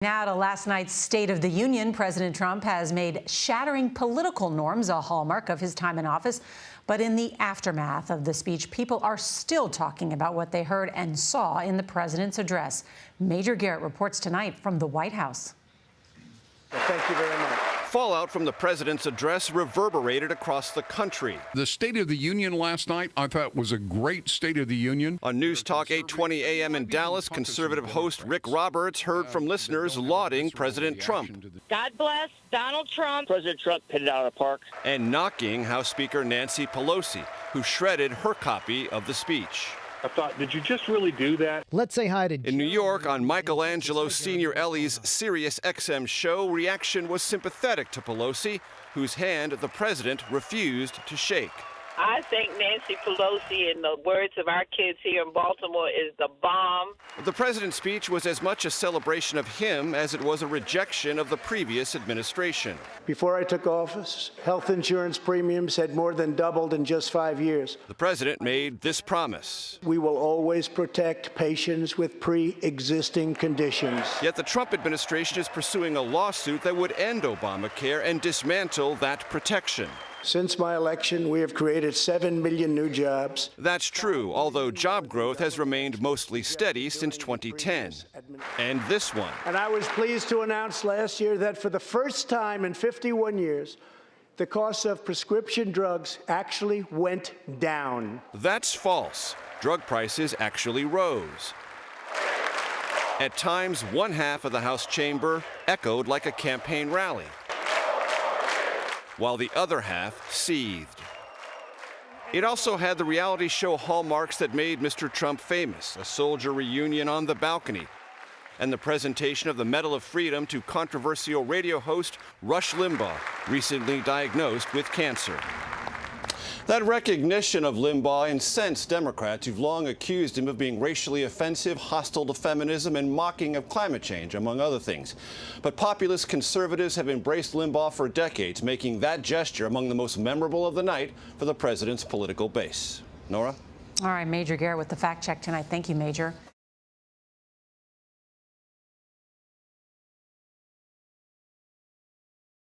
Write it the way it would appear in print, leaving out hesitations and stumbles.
Now to last night's State of the Union, President Trump has made shattering political norms a hallmark of his time in office. But in the aftermath of the speech, people are still talking about what they heard and saw in the president's address. Major Garrett reports tonight from the White House. Well, thank you very much. Fallout from the president's address reverberated across the country. The State of the Union last night, I thought, was a great State of the Union. On News Talk 820 AM in Dallas, conservative host Rick Roberts heard from listeners lauding President Trump. God bless Donald Trump. President Trump hit it out of the park. And knocking House Speaker Nancy Pelosi, who shredded her copy of the speech. I thought, did you just really do that? Let's say hi to... In New York, on Michelangelo Senior Ellie's Sirius XM show, reaction was sympathetic to Pelosi, whose hand the president refused to shake. I think Nancy Pelosi, in the words of our kids here in Baltimore, is the bomb. The president's speech was as much a celebration of him as it was a rejection of the previous administration. Before I took office, health insurance premiums had more than doubled in just 5 years. The president made this promise. We will always protect patients with pre-existing conditions. Yet the Trump administration is pursuing a lawsuit that would end Obamacare and dismantle that protection. Since my election, we have created 7 million new jobs. That's true, although job growth has remained mostly steady since 2010. And this one. And I was pleased to announce last year that for the first time in 51 years, the cost of prescription drugs actually went down. That's false. Drug prices actually rose. At times, one half of the House chamber echoed like a campaign rally, while the other half seethed. It also had the reality show hallmarks that made Mr. Trump famous, a soldier reunion on the balcony, and the presentation of the Medal of Freedom to controversial radio host Rush Limbaugh, recently diagnosed with cancer. That recognition of Limbaugh incensed Democrats who've long accused him of being racially offensive, hostile to feminism, and mocking of climate change, among other things. But populist conservatives have embraced Limbaugh for decades, making that gesture among the most memorable of the night for the president's political base. Nora? All right, Major Garrett with the fact check tonight. Thank you, Major.